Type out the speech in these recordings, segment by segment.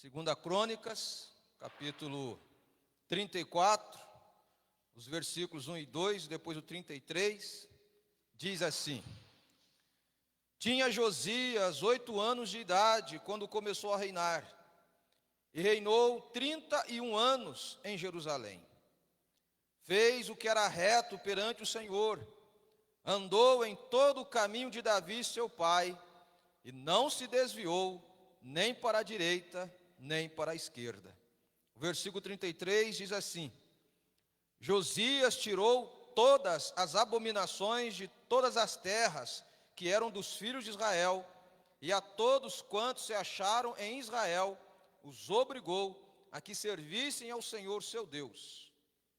Segunda Crônicas, capítulo 34, os versículos 1 e 2, depois o 33, diz assim: Tinha Josias 8 anos de idade quando começou a reinar, e reinou 31 anos em Jerusalém. Fez o que era reto perante o Senhor, andou em todo o caminho de Davi seu pai, e não se desviou nem para a direita, nem para a esquerda. O versículo 33 diz assim: Josias tirou todas as abominações de todas as terras que eram dos filhos de Israel, e a todos quantos se acharam em Israel, os obrigou a que servissem ao Senhor seu Deus.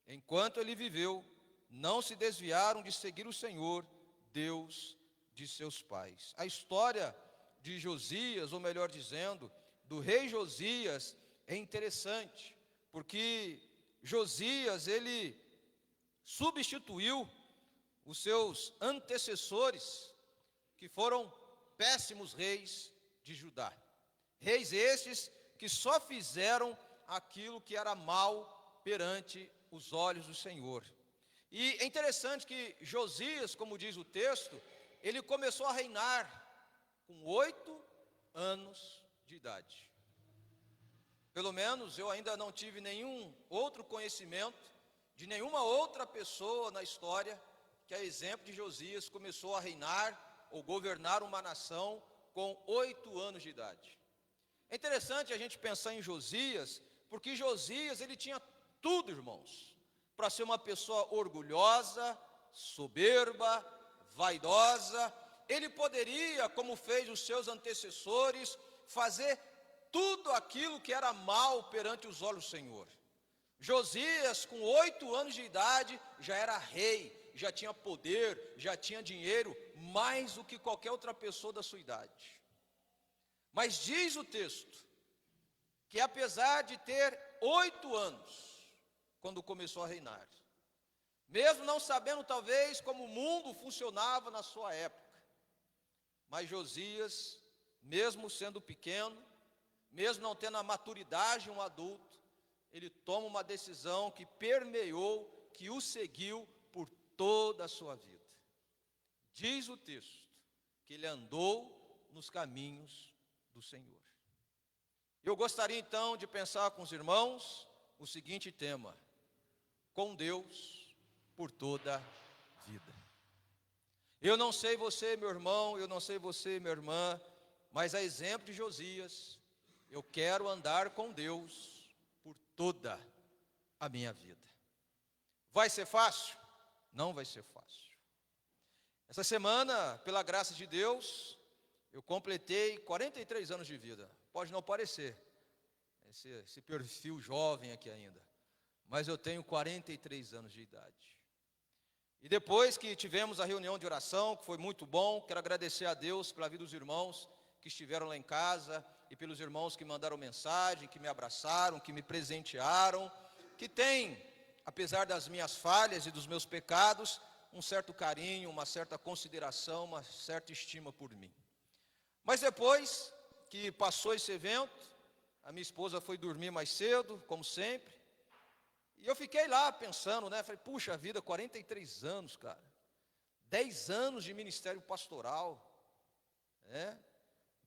Enquanto ele viveu, não se desviaram de seguir o Senhor, Deus de seus pais. A história de Josias, ou melhor dizendo, do rei Josias, é interessante, porque Josias, ele substituiu os seus antecessores, que foram péssimos reis de Judá. Reis estes que só fizeram aquilo que era mal perante os olhos do Senhor. E é interessante que Josias, como diz o texto, ele começou a reinar com 8 anos de idade. Pelo menos eu ainda não tive nenhum outro conhecimento de nenhuma outra pessoa na história que, a exemplo de Josias, começou a reinar ou governar uma nação com 8 anos de idade. É interessante a gente pensar em Josias, porque Josias ele tinha tudo, irmãos, para ser uma pessoa orgulhosa, soberba, vaidosa. Ele poderia, como fez os seus antecessores, fazer tudo aquilo que era mal perante os olhos do Senhor. Josias, com 8 anos de idade, já era rei, já tinha poder, já tinha dinheiro, mais do que qualquer outra pessoa da sua idade. Mas diz o texto, que apesar de ter 8 anos, quando começou a reinar, mesmo não sabendo talvez como o mundo funcionava na sua época, mas Josias, mesmo sendo pequeno, mesmo não tendo a maturidade de um adulto, ele toma uma decisão que permeou, que o seguiu por toda a sua vida. Diz o texto que ele andou nos caminhos do Senhor. Eu gostaria então de pensar com os irmãos o seguinte tema: com Deus por toda a vida. Eu não sei você, meu irmão, eu não sei você, minha irmã, mas a exemplo de Josias, eu quero andar com Deus por toda a minha vida. Vai ser fácil? Não vai ser fácil. Essa semana, pela graça de Deus, eu completei 43 anos de vida. Pode não parecer, esse perfil jovem aqui ainda, mas eu tenho 43 anos de idade. E depois que tivemos a reunião de oração, que foi muito bom, quero agradecer a Deus pela vida dos irmãos que estiveram lá em casa, e pelos irmãos que mandaram mensagem, que me abraçaram, que me presentearam, que têm, apesar das minhas falhas e dos meus pecados, um certo carinho, uma certa consideração, uma certa estima por mim. Mas depois que passou esse evento, a minha esposa foi dormir mais cedo, como sempre, e eu fiquei lá pensando, né? Falei, puxa vida, 43 anos, cara, 10 anos de ministério pastoral, né?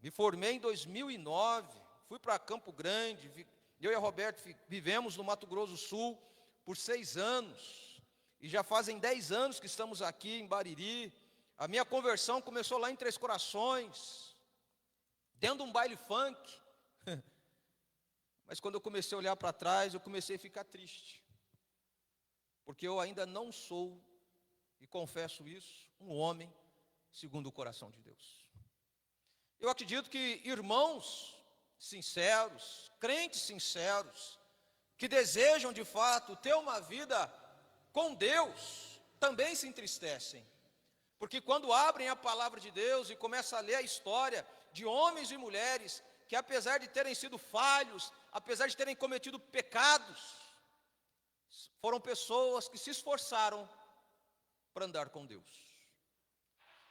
Me formei em 2009, fui para Campo Grande, eu e a Roberto vivemos no Mato Grosso do Sul por 6 anos, e já fazem 10 anos que estamos aqui em Bariri. A minha conversão começou lá em Três Corações, dentro de um baile funk, mas quando eu comecei a olhar para trás, eu comecei a ficar triste, porque eu ainda não sou, e confesso isso, um homem segundo o coração de Deus. Eu acredito que irmãos sinceros, crentes sinceros, que desejam de fato ter uma vida com Deus, também se entristecem, porque quando abrem a palavra de Deus e começam a ler a história de homens e mulheres que, apesar de terem sido falhos, apesar de terem cometido pecados, foram pessoas que se esforçaram para andar com Deus.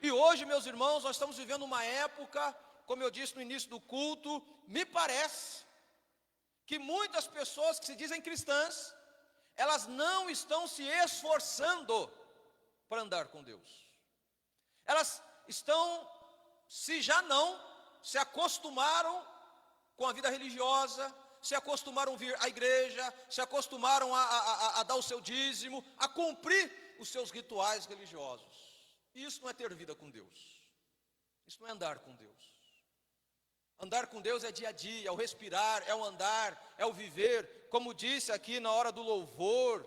E hoje, meus irmãos, nós estamos vivendo uma época, como eu disse no início do culto, me parece que muitas pessoas que se dizem cristãs, elas não estão se esforçando para andar com Deus. Elas estão, se já não, se acostumaram com a vida religiosa, se acostumaram a vir à igreja, se acostumaram a dar o seu dízimo, a cumprir os seus rituais religiosos. E isso não é ter vida com Deus. Isso não é andar com Deus. Andar com Deus é dia a dia, é o respirar, é o andar, é o viver. Como disse aqui na hora do louvor,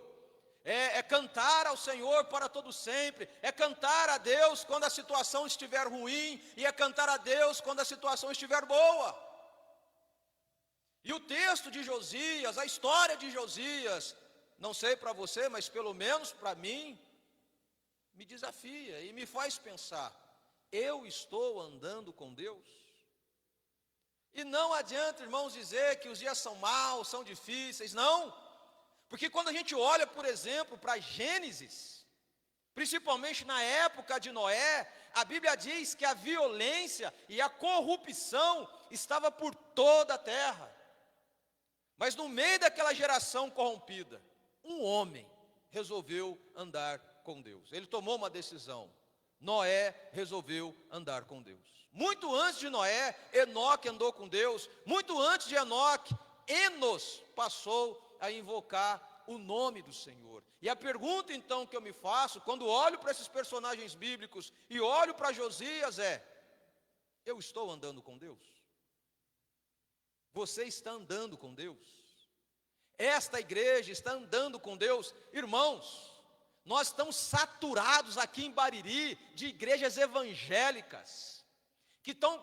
é cantar ao Senhor para todo sempre, é cantar a Deus quando a situação estiver ruim, e é cantar a Deus quando a situação estiver boa. E o texto de Josias, a história de Josias, não sei para você, mas pelo menos para mim, me desafia e me faz pensar: eu estou andando com Deus? E não adianta, irmãos, dizer que os dias são maus, são difíceis, não. Porque quando a gente olha, por exemplo, para Gênesis, principalmente na época de Noé, a Bíblia diz que a violência e a corrupção estava por toda a terra. Mas no meio daquela geração corrompida, um homem resolveu andar com Deus. Ele tomou uma decisão. Noé resolveu andar com Deus. Muito antes de Noé, Enoque andou com Deus. Muito antes de Enoque, Enos passou a invocar o nome do Senhor. E a pergunta então que eu me faço, quando olho para esses personagens bíblicos e olho para Josias, é: eu estou andando com Deus? Você está andando com Deus? Esta igreja está andando com Deus? Irmãos, nós estamos saturados aqui em Bariri de igrejas evangélicas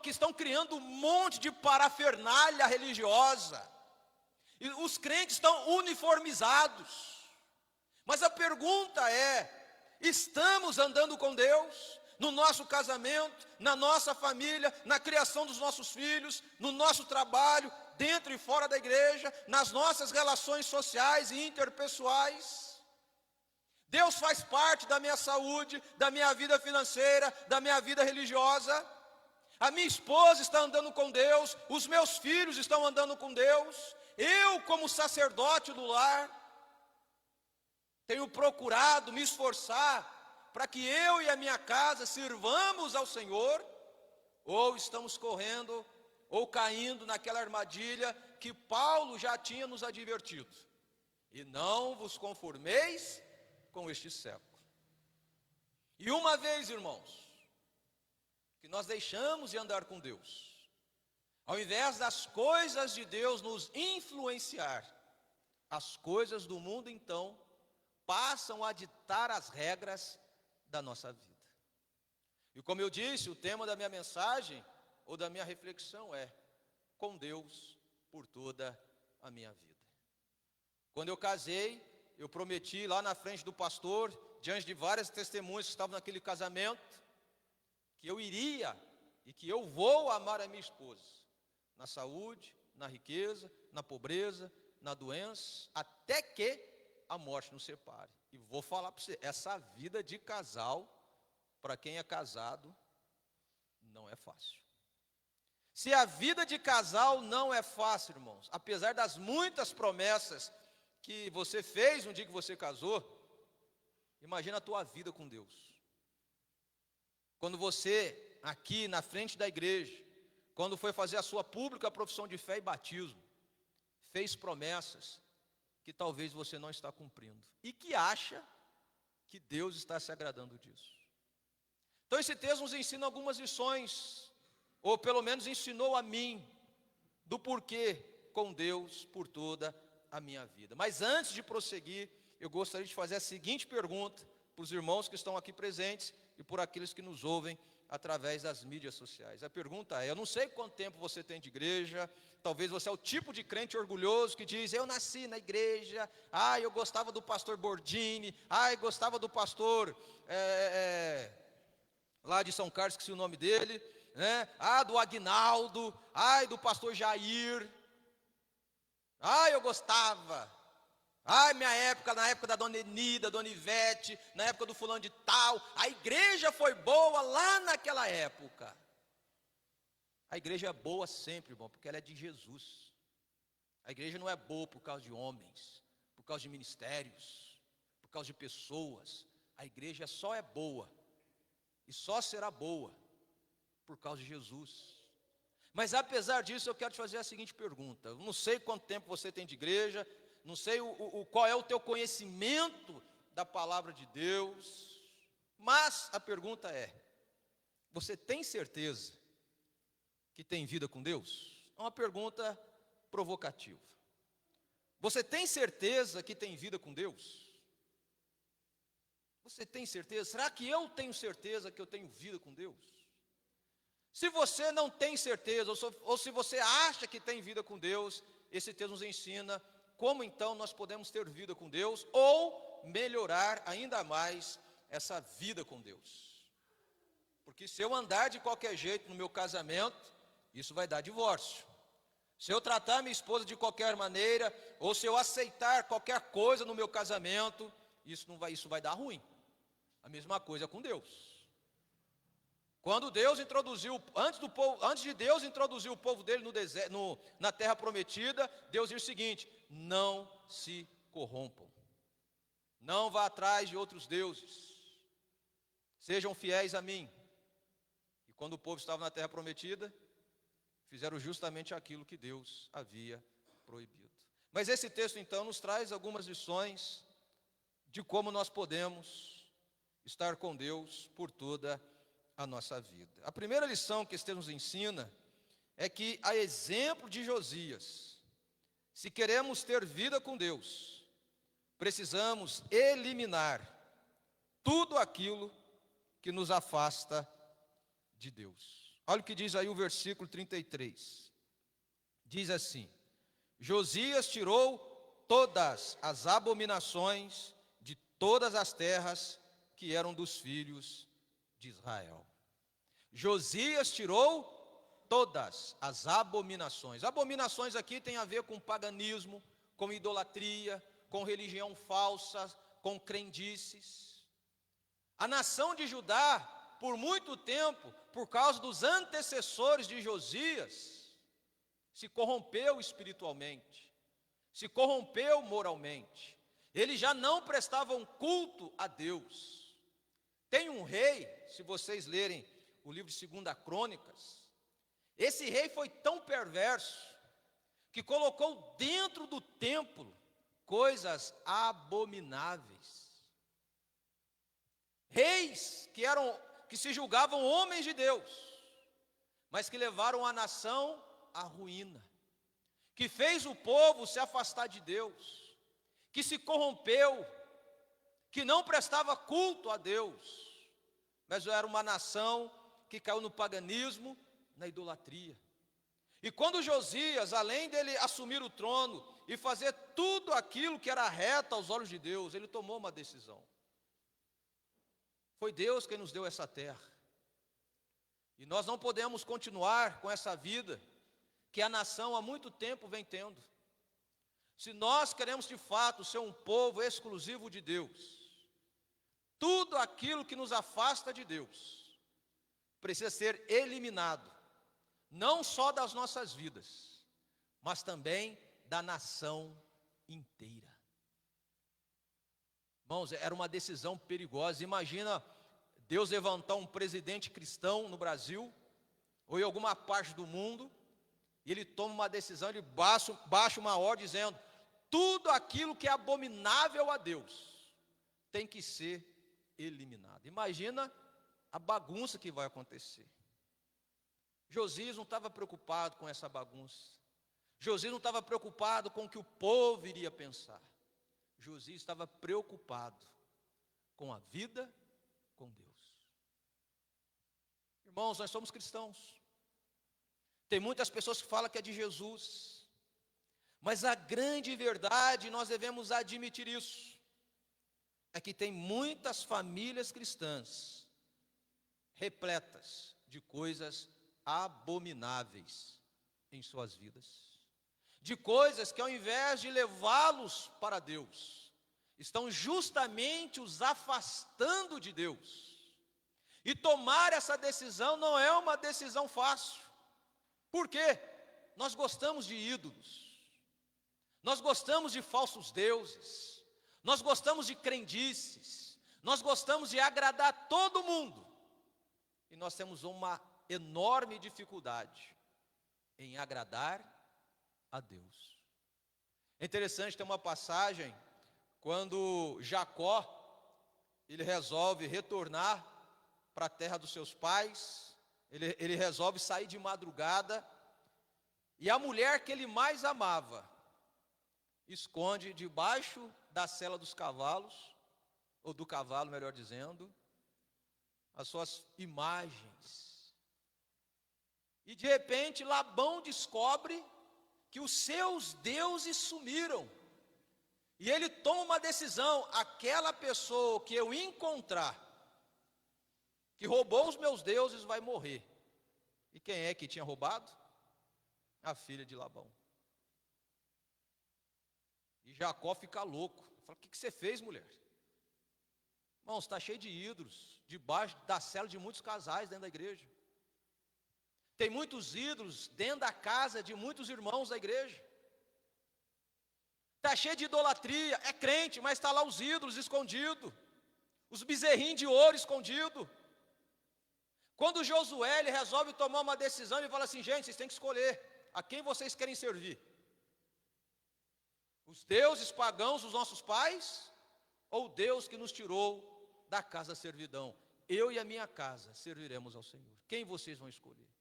que estão criando um monte de parafernália religiosa. E os crentes estão uniformizados. Mas a pergunta é: estamos andando com Deus? No nosso casamento, na nossa família, na criação dos nossos filhos, no nosso trabalho, dentro e fora da igreja, nas nossas relações sociais e interpessoais? Deus faz parte da minha saúde, da minha vida financeira, da minha vida religiosa. A minha esposa está andando com Deus, os meus filhos estão andando com Deus. Eu, como sacerdote do lar, tenho procurado me esforçar para que eu e a minha casa sirvamos ao Senhor, ou estamos correndo ou caindo naquela armadilha que Paulo já tinha nos advertido: e não vos conformeis com este século. E uma vez, irmãos, que nós deixamos de andar com Deus, ao invés das coisas de Deus nos influenciar, as coisas do mundo então passam a ditar as regras da nossa vida. E como eu disse, o tema da minha mensagem ou da minha reflexão é: com Deus por toda a minha vida. Quando eu casei, eu prometi lá na frente do pastor, diante de várias testemunhas que estavam naquele casamento, que eu iria e que eu vou amar a minha esposa, na saúde, na riqueza, na pobreza, na doença, até que a morte nos separe. E vou falar para você, essa vida de casal, para quem é casado, não é fácil. Se a vida de casal não é fácil, irmãos, apesar das muitas promessas que você fez no dia que você casou, imagina a tua vida com Deus. Quando você, aqui na frente da igreja, quando foi fazer a sua pública profissão de fé e batismo, fez promessas que talvez você não está cumprindo, e que acha que Deus está se agradando disso. Então esse texto nos ensina algumas lições, ou pelo menos ensinou a mim, do porquê com Deus por toda a minha vida. Mas antes de prosseguir, eu gostaria de fazer a seguinte pergunta para os irmãos que estão aqui presentes e por aqueles que nos ouvem através das mídias sociais. A pergunta é: eu não sei quanto tempo você tem de igreja, talvez você é o tipo de crente orgulhoso que diz: eu nasci na igreja, eu gostava do pastor Bordini, eu gostava do pastor lá de São Carlos, esqueci o nome dele, né? Do Aguinaldo, do pastor Jair, eu gostava. Minha época, na época da dona Enida, dona Ivete, na época do fulano de tal, a igreja foi boa lá naquela época. A igreja é boa sempre, irmão, porque ela é de Jesus. A igreja não é boa por causa de homens, por causa de ministérios, por causa de pessoas. A igreja só é boa e só será boa por causa de Jesus. Mas apesar disso, eu quero te fazer a seguinte pergunta. Eu não sei quanto tempo você tem de igreja, não sei qual é o teu conhecimento da palavra de Deus, mas a pergunta é: você tem certeza que tem vida com Deus? É uma pergunta provocativa. Você tem certeza que tem vida com Deus? Você tem certeza? Será que eu tenho certeza que eu tenho vida com Deus? Se você não tem certeza, ou se você acha que tem vida com Deus, esse texto nos ensina como então nós podemos ter vida com Deus, ou melhorar ainda mais essa vida com Deus. Porque se eu andar de qualquer jeito no meu casamento, isso vai dar divórcio. Se eu tratar minha esposa de qualquer maneira, ou se eu aceitar qualquer coisa no meu casamento, isso vai dar ruim. A mesma coisa com Deus. Quando Deus introduziu, antes de Deus introduzir o povo dele na terra prometida, Deus diz o seguinte: não se corrompam, não vá atrás de outros deuses, sejam fiéis a mim. E quando o povo estava na terra prometida, fizeram justamente aquilo que Deus havia proibido. Mas esse texto então nos traz algumas lições de como nós podemos estar com Deus por toda a nossa vida. A primeira lição que esse texto nos ensina é que, a exemplo de Josias, se queremos ter vida com Deus, precisamos eliminar tudo aquilo que nos afasta de Deus. Olha o que diz aí o versículo 33. Diz assim: Josias tirou todas as abominações de todas as terras que eram dos filhos de Israel. Josias tirou todas as abominações. Abominações aqui tem a ver com paganismo, com idolatria, com religião falsa, com crendices. A nação de Judá, por muito tempo, por causa dos antecessores de Josias, se corrompeu espiritualmente, se corrompeu moralmente. Eles já não prestavam culto a Deus. Tem um rei, se vocês lerem o livro de 2 Crônicas, esse rei foi tão perverso que colocou dentro do templo coisas abomináveis. Reis que se julgavam homens de Deus, mas que levaram a nação à ruína, que fez o povo se afastar de Deus, que se corrompeu, que não prestava culto a Deus, mas era uma nação que caiu no paganismo, na idolatria. E quando Josias, além dele assumir o trono e fazer tudo aquilo que era reto aos olhos de Deus, ele tomou uma decisão. Foi Deus quem nos deu essa terra. E nós não podemos continuar com essa vida que a nação há muito tempo vem tendo. Se nós queremos de fato ser um povo exclusivo de Deus, tudo aquilo que nos afasta de Deus precisa ser eliminado, não só das nossas vidas, mas também da nação inteira. Irmãos, era uma decisão perigosa. Imagina Deus levantar um presidente cristão no Brasil, ou em alguma parte do mundo, e ele toma uma decisão, ele baixa uma ordem dizendo: tudo aquilo que é abominável a Deus tem que ser eliminado. Imagina a bagunça que vai acontecer. Josias não estava preocupado com essa bagunça. Josias não estava preocupado com o que o povo iria pensar. Josias estava preocupado com a vida com Deus. Irmãos, nós somos cristãos. Tem muitas pessoas que falam que é de Jesus, mas a grande verdade, nós devemos admitir isso, é que tem muitas famílias cristãs repletas de coisas abomináveis em suas vidas, de coisas que, ao invés de levá-los para Deus, estão justamente os afastando de Deus. E tomar essa decisão não é uma decisão fácil. Por quê? Nós gostamos de ídolos, Nós gostamos de falsos deuses, nós gostamos de crendices, nós gostamos de agradar todo mundo. E nós temos uma enorme dificuldade em agradar a Deus. É interessante, tem uma passagem, quando Jacó, ele resolve retornar para a terra dos seus pais, ele resolve sair de madrugada, e a mulher que ele mais amava, esconde debaixo da sela dos cavalos, ou do cavalo, melhor dizendo, as suas imagens. E de repente Labão descobre que os seus deuses sumiram. E ele toma uma decisão: aquela pessoa que eu encontrar, que roubou os meus deuses, vai morrer. E quem é que tinha roubado? A filha de Labão. E Jacó fica louco. Fala: o que você fez, mulher? Irmãos, está cheio de ídolos, debaixo da cela de muitos casais dentro da igreja. Tem muitos ídolos dentro da casa de muitos irmãos da igreja. Está cheio de idolatria, é crente, mas está lá os ídolos escondidos, os bezerrinhos de ouro escondidos. Quando Josué ele resolve tomar uma decisão, ele fala assim: gente, vocês têm que escolher a quem vocês querem servir. Os deuses pagãos dos nossos pais, ou o Deus que nos tirou da casa da servidão? Eu e a minha casa serviremos ao Senhor. Quem vocês vão escolher?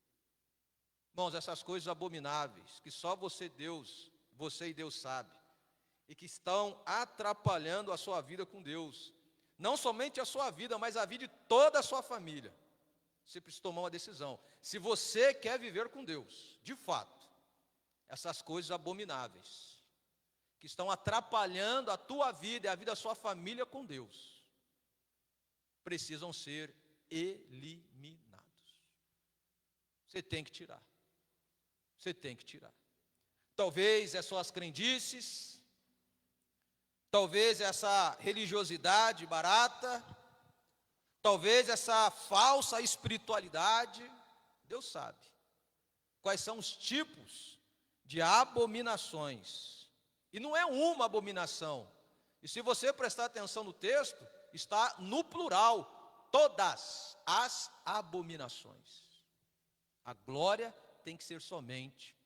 Irmãos, essas coisas abomináveis, que só você e Deus sabe, e que estão atrapalhando a sua vida com Deus, não somente a sua vida, mas a vida de toda a sua família. Você precisa tomar uma decisão. Se você quer viver com Deus, de fato, essas coisas abomináveis, que estão atrapalhando a tua vida e a vida da sua família com Deus, precisam ser eliminados. Você tem que tirar. Você tem que tirar. Talvez é só as crendices, talvez essa religiosidade barata, talvez essa falsa espiritualidade. Deus sabe quais são os tipos de abominações. E não é uma abominação. E se você prestar atenção no texto, está no plural: todas as abominações. A glória tem que ser somente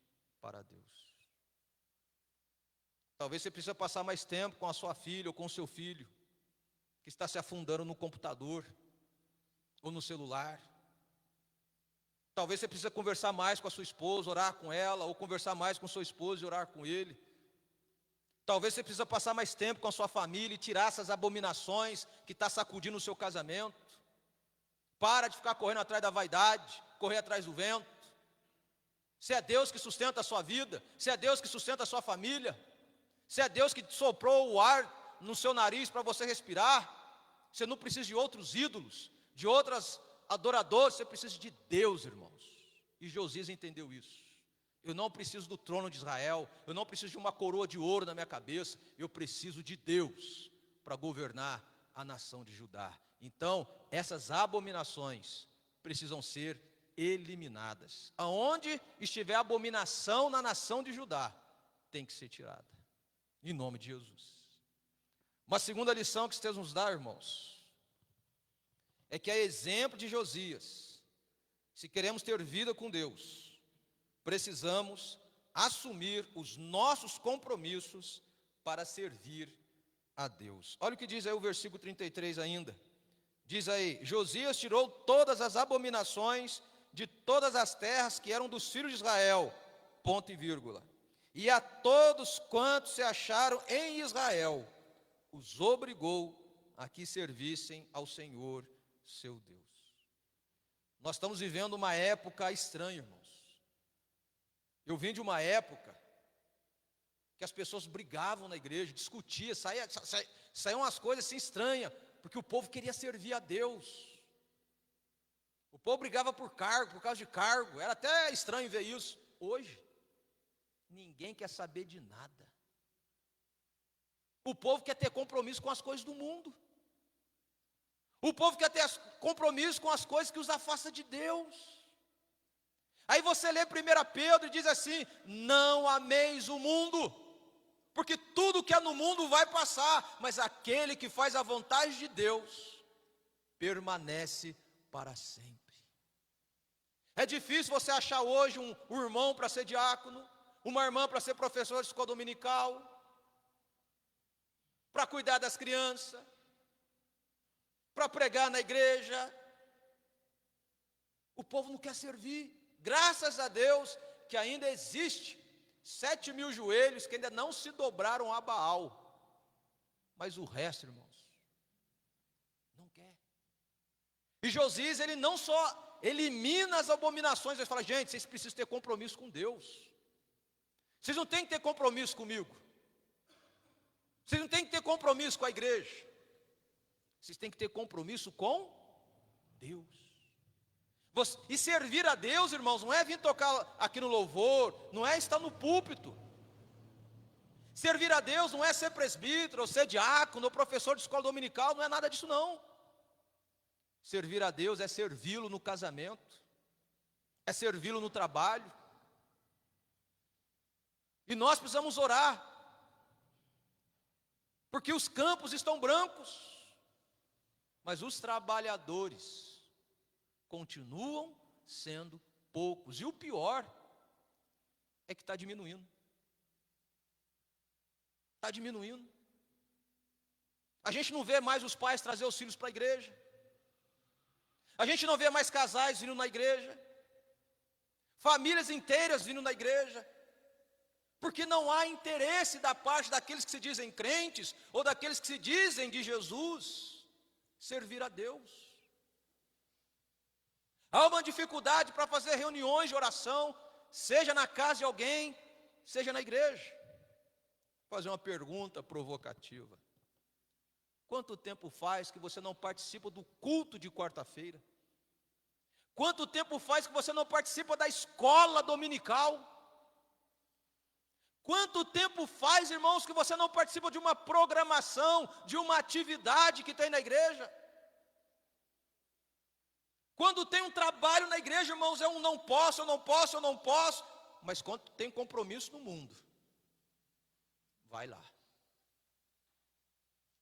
para Deus. Talvez você precise passar mais tempo com a sua filha ou com o seu filho, que está se afundando no computador ou no celular. Talvez você precise conversar mais com a sua esposa, orar com ela, ou conversar mais com o seu esposo e orar com ele. Talvez você precise passar mais tempo com a sua família e tirar essas abominações que está sacudindo o seu casamento. Para de ficar correndo atrás da vaidade, correr atrás do vento. Se é Deus que sustenta a sua vida, se é Deus que sustenta a sua família, se é Deus que soprou o ar no seu nariz para você respirar, você não precisa de outros ídolos, de outras adoradores, você precisa de Deus, irmãos. E Josias entendeu isso. Eu não preciso do trono de Israel, eu não preciso de uma coroa de ouro na minha cabeça, eu preciso de Deus para governar a nação de Judá. Então, essas abominações precisam ser eliminadas. Aonde estiver abominação na nação de Judá, tem que ser tirada, em nome de Jesus. Uma segunda lição que esse texto nos dá, irmãos, é que, a exemplo de Josias, se queremos ter vida com Deus, precisamos assumir os nossos compromissos para servir a Deus. Olha o que diz aí o versículo 33 ainda. Diz aí: Josias tirou todas as abominações de todas as terras que eram dos filhos de Israel, ponto e vírgula. E a todos quantos se acharam em Israel, os obrigou a que servissem ao Senhor, seu Deus. Nós estamos vivendo uma época estranha, irmãos. Eu vim de uma época que as pessoas brigavam na igreja, discutiam, saíam umas coisas assim estranhas, porque o povo queria servir a Deus. O povo brigava por cargo, por causa de cargo. Era até estranho ver isso. Hoje, ninguém quer saber de nada. O povo quer ter compromisso com as coisas do mundo. O povo quer ter compromisso com as coisas que os afasta de Deus. Aí você lê 1 Pedro e diz assim: não ameis o mundo, Porque tudo que há no mundo vai passar, mas aquele que faz a vontade de Deus permanece para sempre. É difícil você achar hoje um irmão para ser diácono, uma irmã para ser professora de escola dominical, para cuidar das crianças, para pregar na igreja. O povo não quer servir. Graças a Deus que ainda existe 7.000 joelhos que ainda não se dobraram a Baal. Mas o resto, irmãos, não quer. E Josias, ele não só elimina as abominações, ele fala, gente, vocês precisam ter compromisso com Deus. Vocês não têm que ter compromisso comigo. Vocês não têm que ter compromisso com a igreja. Vocês têm que ter compromisso com Deus. E servir a Deus, irmãos, não é vir tocar aqui no louvor, não é estar no púlpito. Servir a Deus não é ser presbítero, ou ser diácono, ou professor de escola dominical, não é nada disso não. Servir a Deus é servi-lo no casamento, é servi-lo no trabalho. E nós precisamos orar, porque os campos estão brancos, mas os trabalhadores continuam sendo poucos. E o pior é que está diminuindo. Está diminuindo. A gente não vê mais os pais trazer os filhos para a igreja. A gente não vê mais casais vindo na igreja. Famílias inteiras vindo na igreja. Porque não há interesse da parte daqueles que se dizem crentes, ou daqueles que se dizem de Jesus, servir a Deus. Há uma dificuldade para fazer reuniões de oração, seja na casa de alguém, seja na igreja. Vou fazer uma pergunta provocativa. Quanto tempo faz que você não participa do culto de quarta-feira? Quanto tempo faz que você não participa da escola dominical? Quanto tempo faz, irmãos, que você não participa de uma programação, de uma atividade que tem na igreja? Quando tem um trabalho na igreja, irmãos, é um não posso, eu não posso, eu não posso. Mas quando tem compromisso no mundo, vai lá.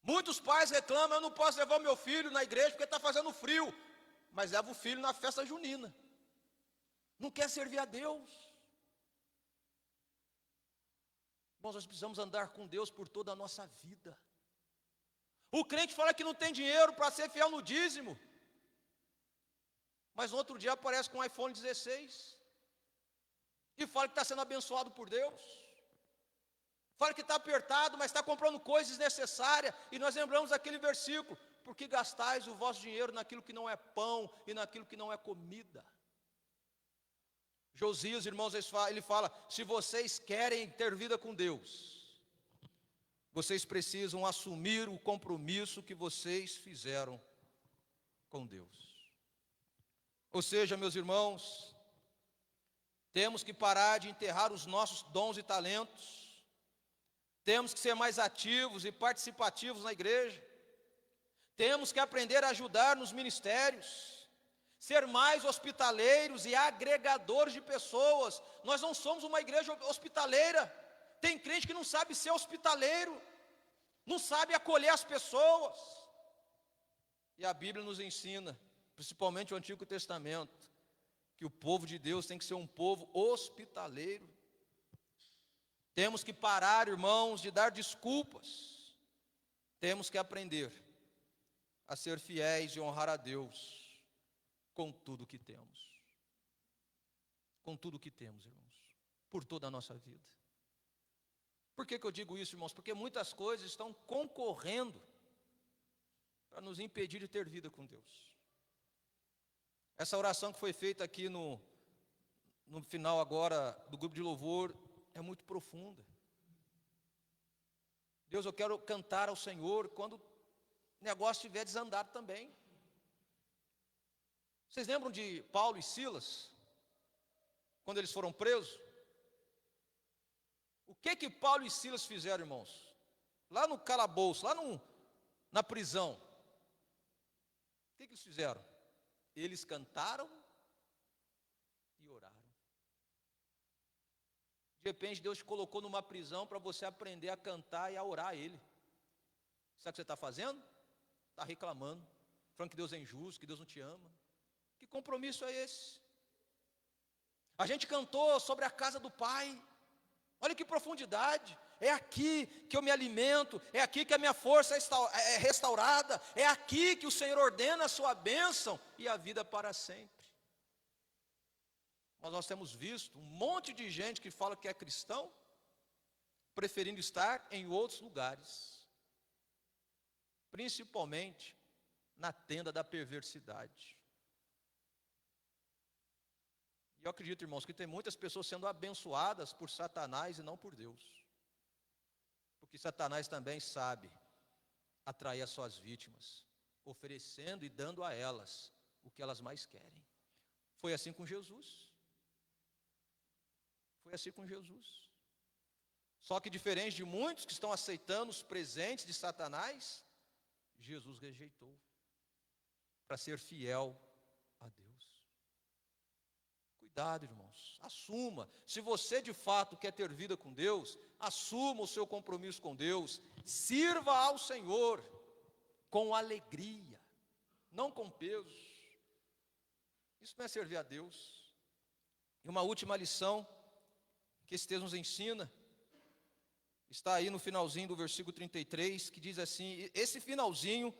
Muitos pais reclamam, eu não posso levar o meu filho na igreja porque está fazendo frio. Mas leva o filho na festa junina. Não quer servir a Deus. Irmãos, nós precisamos andar com Deus por toda a nossa vida. O crente fala que não tem dinheiro para ser fiel no dízimo. Mas no outro dia aparece com um iPhone 16 e fala que está sendo abençoado por Deus. Fala que está apertado, mas está comprando coisas desnecessárias. E nós lembramos aquele versículo: porque gastais o vosso dinheiro naquilo que não é pão e naquilo que não é comida. Josias, irmãos, ele fala, se vocês querem ter vida com Deus, vocês precisam assumir o compromisso que vocês fizeram com Deus. Ou seja, meus irmãos, temos que parar de enterrar os nossos dons e talentos, temos que ser mais ativos e participativos na igreja, temos que aprender a ajudar nos ministérios, ser mais hospitaleiros e agregadores de pessoas. Nós não somos uma igreja hospitaleira. Tem crente que não sabe ser hospitaleiro, não sabe acolher as pessoas. E a Bíblia nos ensina, principalmente o Antigo Testamento, que o povo de Deus tem que ser um povo hospitaleiro. Temos que parar, irmãos, de dar desculpas. Temos que aprender a ser fiéis e honrar a Deus com tudo que temos. Com tudo que temos, irmãos, por toda a nossa vida. Por que eu digo isso, irmãos? Porque muitas coisas estão concorrendo para nos impedir de ter vida com Deus. Essa oração que foi feita aqui no final agora do grupo de louvor é muito profunda. Deus, eu quero cantar ao Senhor quando o negócio estiver desandado também. Vocês lembram de Paulo e Silas? Quando eles foram presos? O que Paulo e Silas fizeram, irmãos? Lá no calabouço, lá na prisão. O que eles fizeram? Eles cantaram e oraram. De repente Deus te colocou numa prisão para você aprender a cantar e a orar a Ele. Sabe o que você está fazendo? Está reclamando, falando que Deus é injusto, que Deus não te ama. Que compromisso é esse? A gente cantou sobre a casa do Pai. Olha que profundidade. É aqui que eu me alimento, é aqui que a minha força é restaurada, é aqui que o Senhor ordena a sua bênção e a vida para sempre. Mas nós temos visto um monte de gente que fala que é cristão, preferindo estar em outros lugares, principalmente na tenda da perversidade. E eu acredito, irmãos, que tem muitas pessoas sendo abençoadas por Satanás e não por Deus. Porque Satanás também sabe atrair as suas vítimas, oferecendo e dando a elas o que elas mais querem. Foi assim com Jesus. Foi assim com Jesus. Só que diferente de muitos que estão aceitando os presentes de Satanás, Jesus rejeitou para ser fiel a Deus. Cuidado, irmãos, assuma. Se você de fato quer ter vida com Deus, assuma o seu compromisso com Deus, sirva ao Senhor com alegria, não com peso. Isso não é servir a Deus. E uma última lição que esse texto nos ensina, está aí no finalzinho do versículo 33, que diz assim, esse finalzinho,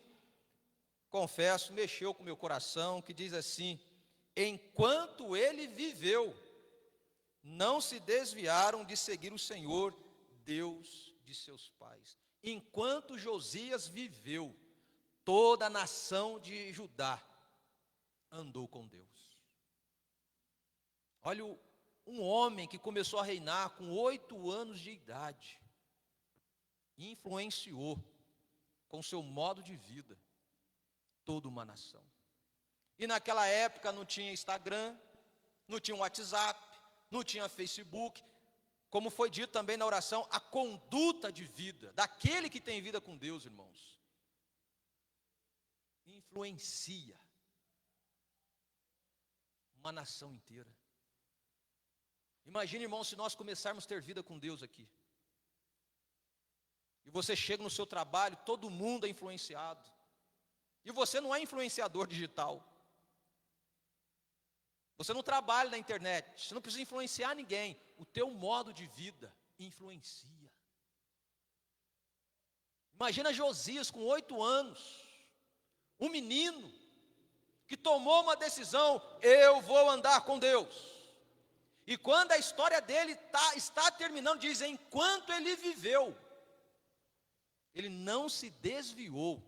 confesso, mexeu com o meu coração, que diz assim: enquanto ele viveu, não se desviaram de seguir o Senhor, Deus de seus pais. Enquanto Josias viveu, toda a nação de Judá andou com Deus. Olha, um homem que começou a reinar com 8 anos de idade, influenciou com seu modo de vida toda uma nação. E naquela época não tinha Instagram, não tinha WhatsApp, não tinha Facebook. Como foi dito também na oração, a conduta de vida daquele que tem vida com Deus, irmãos, influencia uma nação inteira. Imagine, irmão, se nós começarmos a ter vida com Deus aqui. E você chega no seu trabalho, todo mundo é influenciado. E você não é influenciador digital. Você não trabalha na internet, você não precisa influenciar ninguém. O teu modo de vida influencia. Imagina Josias com 8 anos, um menino que tomou uma decisão: eu vou andar com Deus. E quando a história dele está terminando, diz: enquanto ele viveu, ele não se desviou.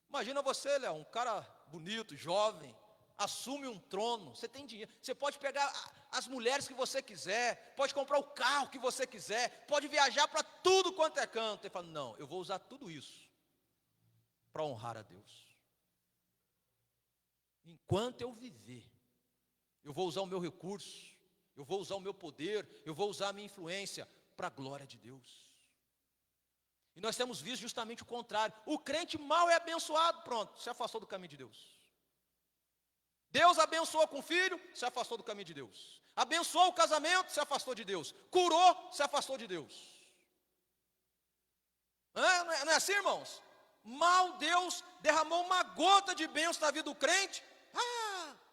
Imagina você, Léo, um cara bonito, jovem, assume um trono, você tem dinheiro, você pode pegar as mulheres que você quiser, pode comprar o carro que você quiser, pode viajar para tudo quanto é canto. Ele fala: não, eu vou usar tudo isso para honrar a Deus. Enquanto eu viver, eu vou usar o meu recurso, eu vou usar o meu poder, eu vou usar a minha influência para a glória de Deus. E nós temos visto justamente o contrário. O crente mal é abençoado, pronto, se afastou do caminho de Deus. Deus abençoou com o filho, se afastou do caminho de Deus. Abençoou o casamento, se afastou de Deus. Curou, se afastou de Deus. Não é assim, irmãos? Mal Deus derramou uma gota de bênção na vida do crente,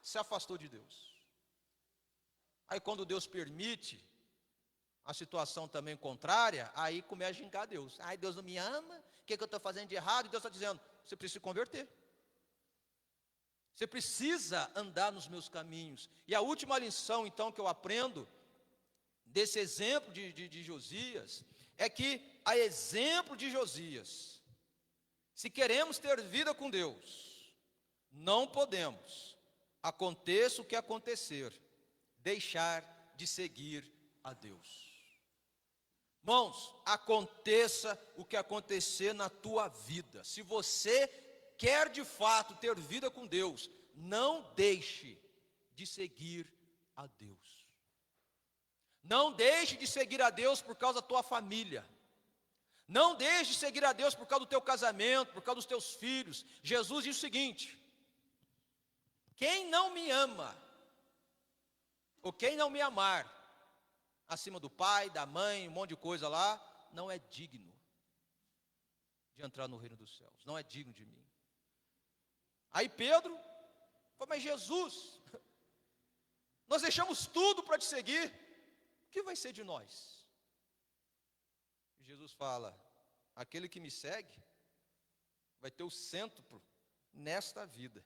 se afastou de Deus. Aí quando Deus permite a situação também contrária, aí começa a xingar Deus. Ai, Deus não me ama, o que eu estou fazendo de errado? E Deus está dizendo: você precisa se converter. Você precisa andar nos meus caminhos. E a última lição, então, que eu aprendo desse exemplo de Josias, é que, a exemplo de Josias, se queremos ter vida com Deus, não podemos, aconteça o que acontecer, deixar de seguir a Deus. Irmãos, aconteça o que acontecer na tua vida, se você quer de fato ter vida com Deus, não deixe de seguir a Deus. Não deixe de seguir a Deus por causa da tua família. Não deixe de seguir a Deus por causa do teu casamento, por causa dos teus filhos. Jesus diz o seguinte: quem não me ama, ou quem não me amar, acima do pai, da mãe, um monte de coisa lá, não é digno de entrar no reino dos céus, não é digno de mim. Aí Pedro falou, mas Jesus, nós deixamos tudo para te seguir, o que vai ser de nós? E Jesus fala, aquele que me segue, vai ter o centro nesta vida,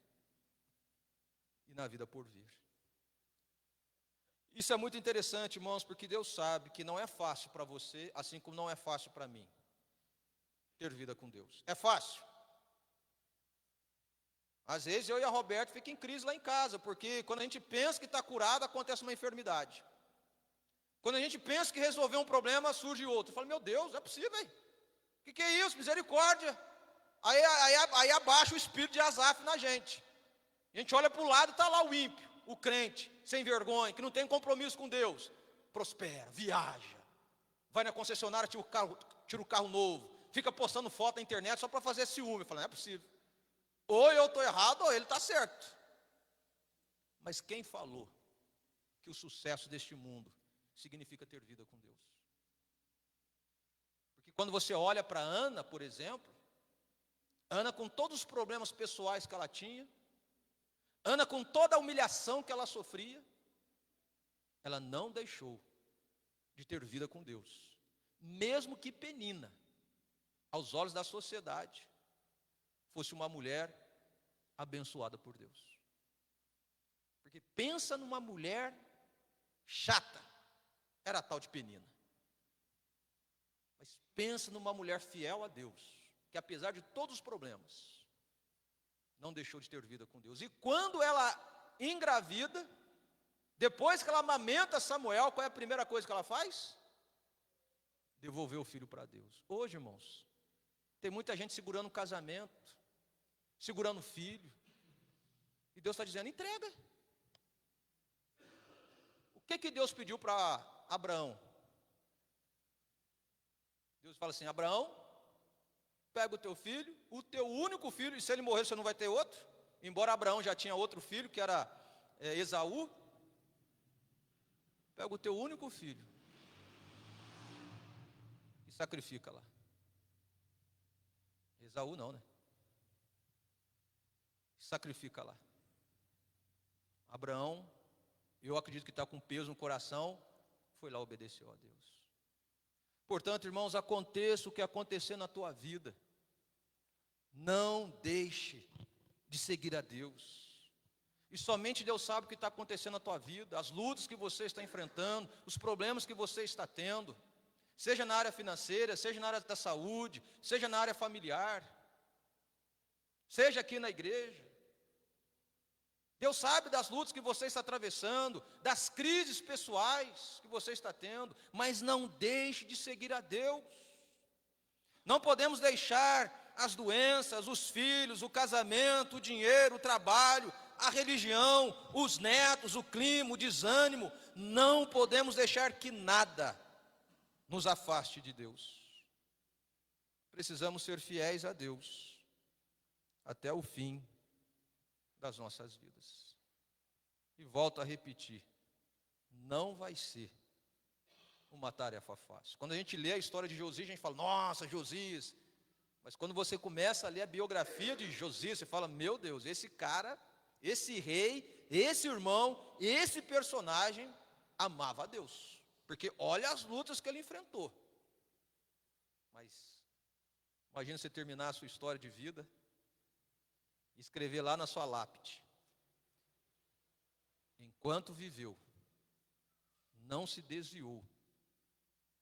e na vida por vir. Isso é muito interessante, irmãos, porque Deus sabe que não é fácil para você, assim como não é fácil para mim, ter vida com Deus. É fácil? Às vezes eu e a Roberta ficamos em crise lá em casa, porque quando a gente pensa que está curado, acontece uma enfermidade. Quando a gente pensa que resolveu um problema, surge outro. Eu falo, meu Deus, é possível, hein? O que é isso? Misericórdia. Aí abaixa o espírito de Asaf na gente. A gente olha para o lado e está lá o ímpio, o crente, sem vergonha, que não tem compromisso com Deus. Prospera, viaja, vai na concessionária, tira o carro novo, fica postando foto na internet só para fazer ciúme. Eu falo, não é possível. Ou eu estou errado ou ele está certo. Mas quem falou que o sucesso deste mundo significa ter vida com Deus? Porque quando você olha para Ana, por exemplo, Ana com todos os problemas pessoais que ela tinha, Ana com toda a humilhação que ela sofria, ela não deixou de ter vida com Deus. Mesmo que Penina, aos olhos da sociedade, fosse uma mulher abençoada por Deus. Porque pensa numa mulher chata, era a tal de Penina. Mas pensa numa mulher fiel a Deus, que apesar de todos os problemas, não deixou de ter vida com Deus. E quando ela engravida, depois que ela amamenta Samuel, qual é a primeira coisa que ela faz? Devolver o filho para Deus. Hoje, irmãos, tem muita gente segurando o casamento, segurando o filho, e Deus está dizendo, entrega. O que Deus pediu para Abraão? Deus fala assim, Abraão, pega o teu filho, o teu único filho, e se ele morrer você não vai ter outro, embora Abraão já tinha outro filho, que era Esaú, pega o teu único filho, e sacrifica lá. Esaú não, né? Sacrifica lá. Abraão, eu acredito que está com peso no coração, foi lá, obedeceu a Deus. Portanto, irmãos, aconteça o que acontecer na tua vida, não deixe de seguir a Deus. E somente Deus sabe o que está acontecendo na tua vida, as lutas que você está enfrentando, os problemas que você está tendo, seja na área financeira, seja na área da saúde, seja na área familiar, seja aqui na igreja. Deus sabe das lutas que você está atravessando, das crises pessoais que você está tendo, mas não deixe de seguir a Deus. Não podemos deixar as doenças, os filhos, o casamento, o dinheiro, o trabalho, a religião, os netos, o clima, o desânimo. Não podemos deixar que nada nos afaste de Deus. Precisamos ser fiéis a Deus até o fim das nossas vidas. E volto a repetir, não vai ser uma tarefa fácil. Quando a gente lê a história de Josias, a gente fala, nossa, Josias. Mas quando você começa a ler a biografia de Josias, você fala, meu Deus, esse cara, esse rei, esse irmão, esse personagem amava a Deus. Porque olha as lutas que ele enfrentou. Mas imagina você terminar a sua história de vida, escrever lá na sua lápide, enquanto viveu, não se desviou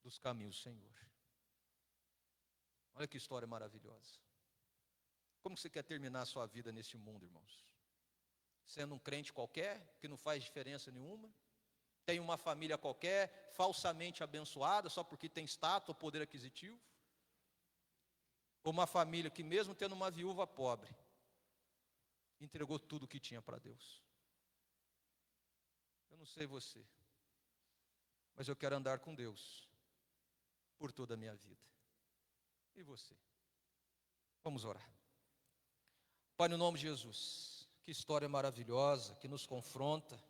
dos caminhos do Senhor. Olha que história maravilhosa. Como você quer terminar a sua vida nesse mundo, irmãos? Sendo um crente qualquer, que não faz diferença nenhuma, tem uma família qualquer, falsamente abençoada, só porque tem status ou poder aquisitivo? Ou uma família que mesmo tendo uma viúva pobre, entregou tudo o que tinha para Deus? Eu não sei você, mas eu quero andar com Deus por toda a minha vida. E você? Vamos orar. Pai, no nome de Jesus, que história maravilhosa, que nos confronta,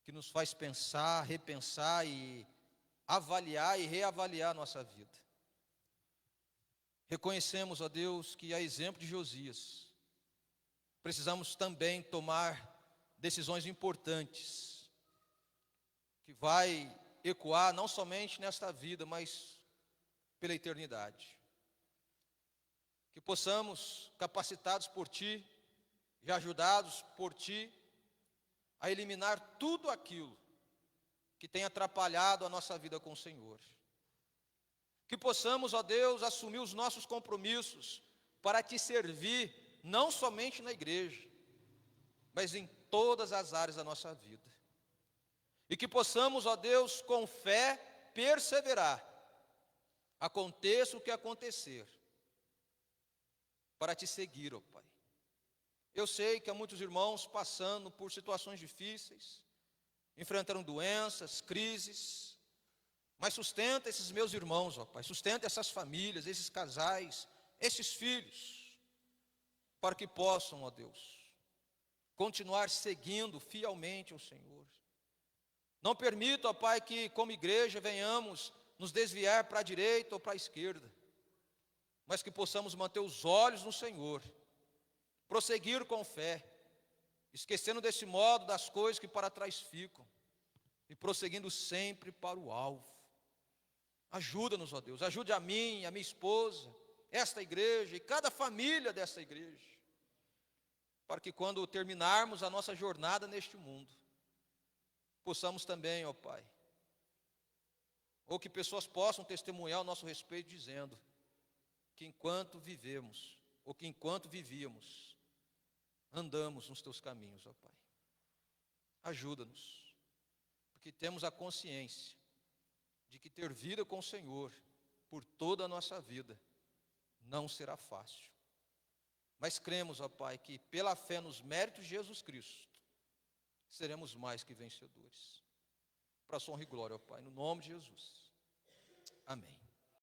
que nos faz pensar, repensar e avaliar e reavaliar a nossa vida. Reconhecemos, ó Deus, que a exemplo de Josias, precisamos também tomar decisões importantes, que vai ecoar não somente nesta vida, mas pela eternidade. Que possamos, capacitados por Ti, e ajudados por Ti, a eliminar tudo aquilo que tem atrapalhado a nossa vida com o Senhor. Que possamos, ó Deus, assumir os nossos compromissos para Te servir, não somente na igreja, mas em todas as áreas da nossa vida. E que possamos, ó Deus, com fé, perseverar, aconteça o que acontecer, para Te seguir, ó Pai. Eu sei que há muitos irmãos passando por situações difíceis, enfrentando doenças, crises, mas sustenta esses meus irmãos, ó Pai, sustenta essas famílias, esses casais, esses filhos, para que possam, ó Deus, continuar seguindo fielmente o Senhor. Não permita, ó Pai, que como igreja venhamos nos desviar para a direita ou para a esquerda, mas que possamos manter os olhos no Senhor, prosseguir com fé, esquecendo desse modo das coisas que para trás ficam, e prosseguindo sempre para o alvo. Ajuda-nos, ó Deus, ajude a mim, a minha esposa, esta igreja e cada família desta igreja, para que quando terminarmos a nossa jornada neste mundo, possamos também, ó Pai, ou que pessoas possam testemunhar ao nosso respeito dizendo que enquanto vivemos, ou que enquanto vivíamos, andamos nos Teus caminhos, ó Pai. Ajuda-nos, porque temos a consciência de que ter vida com o Senhor por toda a nossa vida não será fácil. Mas cremos, ó Pai, que pela fé nos méritos de Jesus Cristo, seremos mais que vencedores. Para a sua honra e glória, ó Pai, no nome de Jesus. Amém.